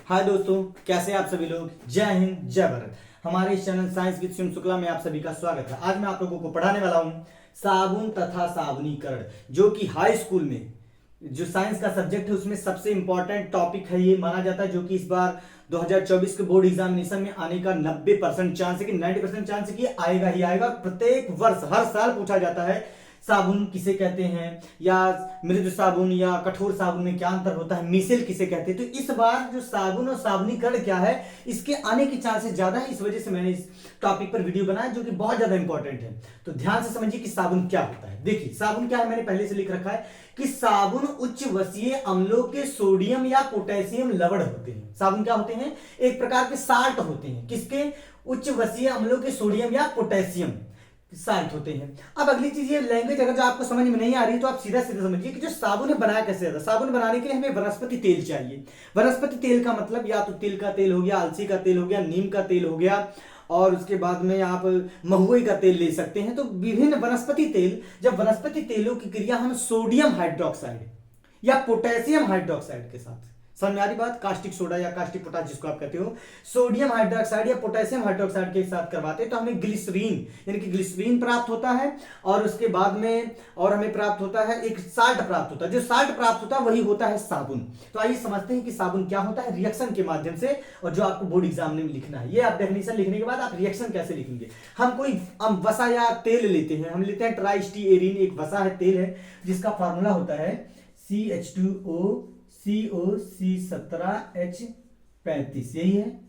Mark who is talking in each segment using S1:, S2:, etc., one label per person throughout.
S1: हाय दोस्तों, कैसे हैं आप सभी लोग। जय हिंद जय भारत। हमारे इस channel science with Shiv Shukla में आप सभी का स्वागत है। आज मैं आप लोगों को पढ़ाने वाला हूं साबुन तथा साबुनीकरण, जो कि हाई स्कूल में जो साइंस का सब्जेक्ट है उसमें सबसे इंपॉर्टेंट टॉपिक है, ये माना जाता है, जो कि इस बार 2024 के बोर्ड एग्जामिनेशन में आने का 90% चांस है कि 90% चांस है कि आएगा ही आएगा। प्रत्येक वर्ष हर साल पूछा जाता है साबुन किसे कहते हैं, या मृदु साबुन या कठोर साबुन में क्या अंतर होता है, मिसेल किसे कहते हैं। तो इस बार जो साबुन और साबुनीकरण क्या है, इसके आने की चांसेस ज्यादा है। इस वजह से मैंने इस टॉपिक पर वीडियो बनाया, जो कि बहुत ज्यादा इंपॉर्टेंट है। तो ध्यान से समझिए कि साबुन क्या होता है। देखिए साबुन क्या है, मैंने पहले से लिख रखा है कि साबुन उच्च वसीय अम्लों के सोडियम या पोटेशियम लवण होते हैं। साबुन क्या होते हैं, एक प्रकार के साल्ट होते हैं। किसके? उच्च वसीय अम्लों के सोडियम या पोटेशियम साल्ट होते हैं। अब अगली चीज, ये लैंग्वेज अगर जो आपको समझ में नहीं आ रही तो आप सीधा सीधा समझिए कि जो साबुन है बनाया कैसे जाता है। साबुन बनाने के लिए हमें वनस्पति तेल चाहिए। वनस्पति तेल का मतलब या तो तिल का तेल हो गया, अलसी का तेल हो गया, नीम का तेल हो गया, और उसके बाद में आप महुए का तेल ले सकते हैं। तो विभिन्न वनस्पति तेल, जब वनस्पति तेलों की क्रिया हम सोडियम हाइड्रोक्साइड या पोटेशियम हाइड्रोक्साइड के साथ, समझ में आ रही बात, कास्टिक सोडा या कास्टिक पोटाश जिसको आप कहते हो, सोडियम हाइड्रोक्साइड या पोटेशियम हाइड्रोक्साइड के साथ करवाते हैं तो हमें ग्लिसरीन यानी कि ग्लिसरीन प्राप्त होता है। और उसके बाद में और हमें प्राप्त होता है एक साल्ट प्राप्त होता है। जो साल्ट प्राप्त होता है वही होता है साबुन। तो आइए समझते हैं कि साबुन क्या होता है रिएक्शन के माध्यम से, और जो आपको बोर्ड एग्जाम में लिखना है। ये आप डेफिनेशन लिखने के बाद आप रिएक्शन कैसे लिखेंगे। हम वसा या तेल लेते हैं, हम लेते हैं ट्राइस्टीएरिन, एक वसा है, तेल है, जिसका फॉर्मूला होता है CH2O COC17H35, यही है।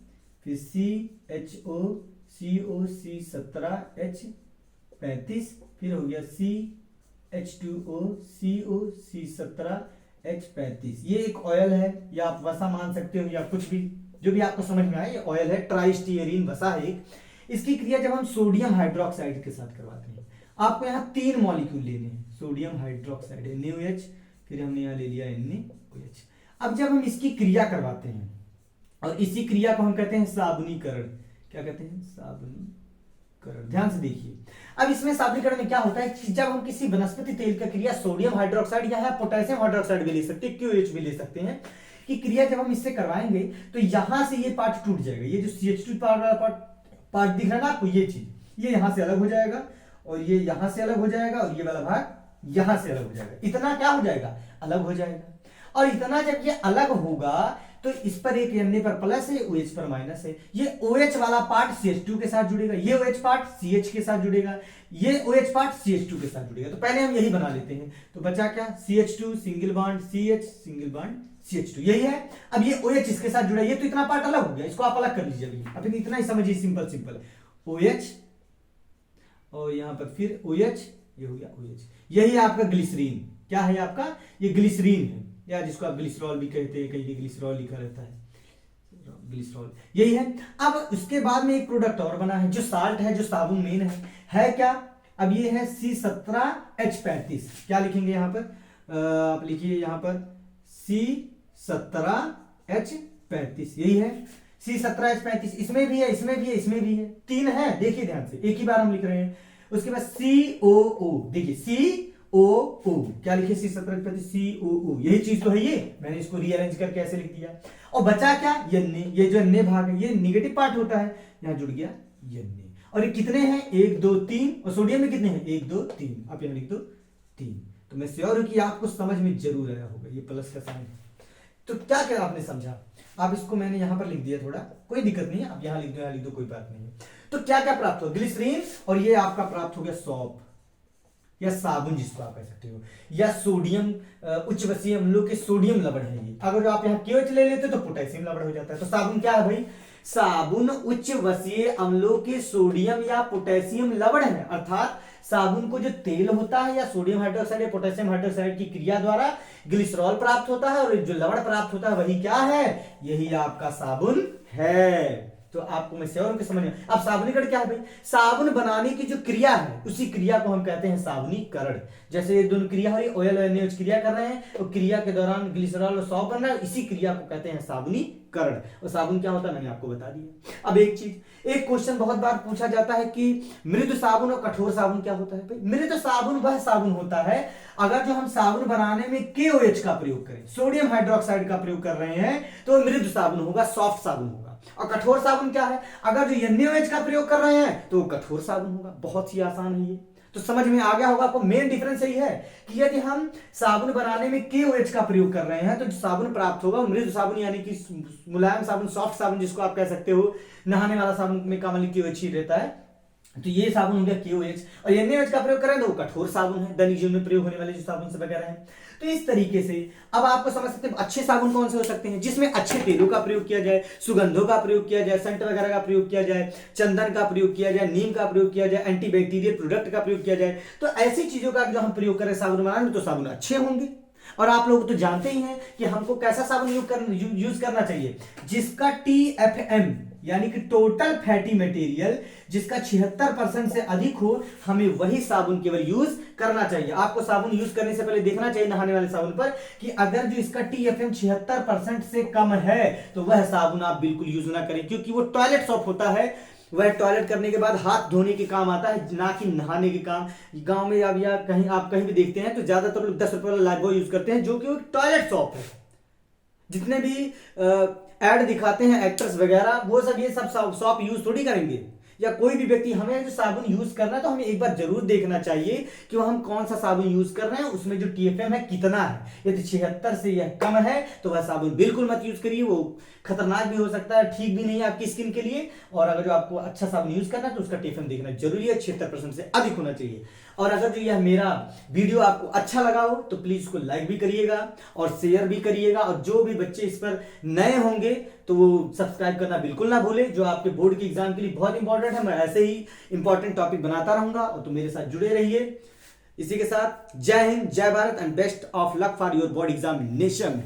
S1: फिर CHO COC17H35, फिर हो गया CH2O COC17H35। ये एक ऑयल है, या आप वसा मान सकते हो, या कुछ भी जो भी आपको समझ में आए। ये ऑयल है, ट्राइस्टीएरिन वसा है एक। इसकी क्रिया जब हम सोडियम हाइड्रोक्साइड के साथ करवाते हैं, आपको यहाँ 3 मॉलिक्यूल लेने हैं। सोडियम हाइड्रोक्साइड NaOH, फिर हमने यहाँ ले लिया NaOH। अब जब हम इसकी क्रिया करवाते हैं, और इसी क्रिया को हम कहते हैं साबुनीकरण। क्या कहते हैं? साबुनीकरण। ध्यान से देखिए, अब इसमें साबुनीकरण में क्या होता है कि जब हम किसी वनस्पति तेल का क्रिया सोडियम हाइड्रोक्साइड या पोटेशियम हाइड्रोक्साइड भी ले सकते हैं, QH भी ले सकते हैं, कि क्रिया जब हम इससे करवाएंगे तो यहां से ये पार्ट टूट जाएगा। ये जो CH2 पार्ट दिख रहा है ना आपको, ये चीज ये यहां से अलग हो जाएगा, और ये यहां से अलग हो जाएगा, और ये वाला भाग यहां से अलग हो जाएगा। इतना क्या हो जाएगा? अलग हो जाएगा। और इतना जब ये अलग होगा तो इस पर एक Na पर प्लस है, OH पर माइनस है। ये OH वाला पार्ट CH2 के साथ जुड़ेगा, ये OH पार्ट CH के साथ जुड़ेगा, ये OH पार्ट CH2 के साथ जुड़ेगा। तो पहले हम यही बना लेते हैं। तो बचा क्या? CH2 single bond CH single bond CH2, यही है। अब ये OH इसके साथ जुड़ा, ये तो इतना पार्ट अलग हो गया, इसको आप अलग कर लीजिए। अभी इतना ही समझिए, सिंपल सिंपल OH, और यहां पर फिर OH, ये हो गया OH। यही आपका ग्लिसरीन। क्या है आपका? ये ग्लिसरीन है, या जिसको आप ग्लिसरॉल भी कहते हैं, कहीं ग्लिसरॉल लिखा रहता है, ग्लिसरॉल, यही है। अब उसके बाद में एक प्रोडक्ट और बना है, जो साल्ट है, जो साबुन मेन है क्या? अब ये है C17H35। क्या लिखेंगे यहां पर? आप लिखिए यहां पर C17H35, यही है C17H35। इसमें भी है, इसमें भी है, इसमें भी है, 3 है। देखिए ध्यान से, एक ही बार हम लिख रहे हैं। उसके बाद COO, देखिए COO, क्या लिखे? C17H35 COO, यही चीज तो है। ये मैंने इसको रीअरेंज करके ऐसे लिख दिया। और बचा क्या? ये जो अन्य भाग है, ये निगेटिव पार्ट होता है, यहां जुड़ गया ये। और ये कितने हैं? 1 2 3। और सोडियम में कितने हैं? 1 2 3। आप यहां लिख दो 3। तो मैं श्योर हूं कि आपको समझ में जरूर आया होगा। ये प्लस का साइन है। तो क्या क्या आपने समझा? आप इसको मैंने यहां पर लिख दिया, थोड़ा कोई दिक्कत नहीं है, आप यहां लिख दो, यहां लिख दो, कोई बात नहीं है। तो क्या क्या प्राप्त हो? ग्लिसरीन, और ये आपका प्राप्त हो गया सॉप या साबुन जिसको आप कह सकते हो, या सोडियम उच्च वसीय अम्लों के सोडियम लवण है ये। अगर आप यहाँ KOH ले लेते तो पोटेशियम लवण हो जाता है। तो साबुन क्या है भाई? साबुन उच्च वसीय अम्लों के सोडियम या पोटेशियम लवण है। अर्थात साबुन को जो तेल होता है, या सोडियम हाइड्रोक्साइड या पोटेशियम हाइड्रोक्साइड की क्रिया द्वारा ग्लिसरॉल प्राप्त होता है, और जो लवण प्राप्त होता है वही क्या है? यही आपका साबुन है। तो आपको मैं श्योर हूं कि समझ में। अब साबुनीकरण क्या है भाई? साबुन बनाने की जो क्रिया है उसी क्रिया को हम कहते हैं साबुनीकरण। जैसे ये दोनों क्रिया हो रही है, ऑयल और NaOH क्रिया कर रहे हैं, तो क्रिया के दौरान ग्लिसरॉल और सॉल्व बन रहा है, इसी क्रिया को कहते हैं साबुनीकरण। और साबुन क्या होता है मैंने आपको बता दिया। अब एक चीज, एक क्वेश्चन बहुत बार पूछा जाता है कि मृदु साबुन और कठोर साबुन क्या होता है? भाई मृदु साबुन वह साबुन होता है अगर जो हम साबुन बनाने में KOH का प्रयोग करें, सोडियम हाइड्रोक्साइड का प्रयोग कर रहे हैं, तो मृदु साबुन होगा, सॉफ्ट साबुन होगा। और कठोर साबुन क्या है? अगर जो NaOH का प्रयोग कर रहे हैं तो कठोर साबुन होगा। बहुत ही आसान है ये, तो समझ में आ गया होगा आपको। मेन डिफरेंस यही है कि यदि हम साबुन बनाने में KOH का प्रयोग कर रहे हैं तो जो साबुन प्राप्त होगा मृदु साबुन, यानी कि मुलायम साबुन, सॉफ्ट साबुन जिसको आप कह सकते हो। नहाने वाला साबुन में कॉमनली KOH ही रहता है, तो ये साबुन हो गया KOH। और NaOH का प्रयोग करें तो वो कठोर साबुन है, दैनिक जीवन में प्रयोग होने वाले जो साबुन से वगैरह है। तो इस तरीके से अब आपको समझ सकते हैं अच्छे साबुन कौन से हो सकते हैं, जिसमें अच्छे तेलों का प्रयोग किया जाए, सुगंधों का प्रयोग किया जाए, सेंट वगैरह का प्रयोग किया जाए, चंदन का प्रयोग किया जाए, नीम का प्रयोग किया जाए, एंटीबैक्टीरियल प्रोडक्ट का प्रयोग किया जाए। तो ऐसी चीजों का जो हम प्रयोग करें साबुन बनाने में, तो साबुन अच्छे होंगे। और आप लोग तो जानते ही हैं कि हमको कैसा साबुन यूज करना चाहिए, जिसका TFM यानी कि टोटल फैटी मटेरियल जिसका 76% से अधिक हो, हमें वही साबुन केवल यूज करना चाहिए। आपको साबुन यूज करने से पहले देखना चाहिए नहाने वाले साबुन पर कि अगर जो इसका TFM 76% से कम है तो वह साबुन आप बिल्कुल यूज ना करें, क्योंकि वो टॉयलेट सॉप होता है, वह टॉयलेट करने के बाद हाथ धोने के काम आता है, ना कि नहाने के काम। गांव में अब या कहीं आप कहीं भी देखते हैं तो ज्यादातर लोग 10 रुपए वाला लाइफबॉय यूज करते हैं, जो कि टॉयलेट सॉप है। जितने भी एड दिखाते हैं एक्टर्स वगैरह, वो सब ये सब सॉप यूज थोड़ी करेंगे। या कोई भी व्यक्ति, हमें जो साबुन यूज करना है तो हमें एक बार जरूर देखना चाहिए कि वो हम कौन सा साबुन यूज कर रहे हैं, उसमें जो TFM है कितना है। यदि 76 से यह कम है तो वह साबुन बिल्कुल मत यूज करिए, वो खतरनाक भी हो सकता है, ठीक भी नहीं है आपकी स्किन के लिए। और अगर जो आपको अच्छा साबुन यूज करना है तो उसका TFM देखना जरूरी है, 76% से अधिक होना चाहिए। और अगर जो यह मेरा वीडियो आपको अच्छा लगा हो तो प्लीज इसको लाइक भी करिएगा और शेयर भी करिएगा। और जो भी बच्चे इस पर नए होंगे तो वो सब्सक्राइब करना बिल्कुल ना भूले, जो आपके बोर्ड के एग्जाम के लिए बहुत इंपॉर्टेंट है। मैं ऐसे ही इंपॉर्टेंट टॉपिक बनाता रहूंगा, और तो मेरे साथ जुड़े रहिए। इसी के साथ जय हिंद, जय Bharat and best of luck for your board examination.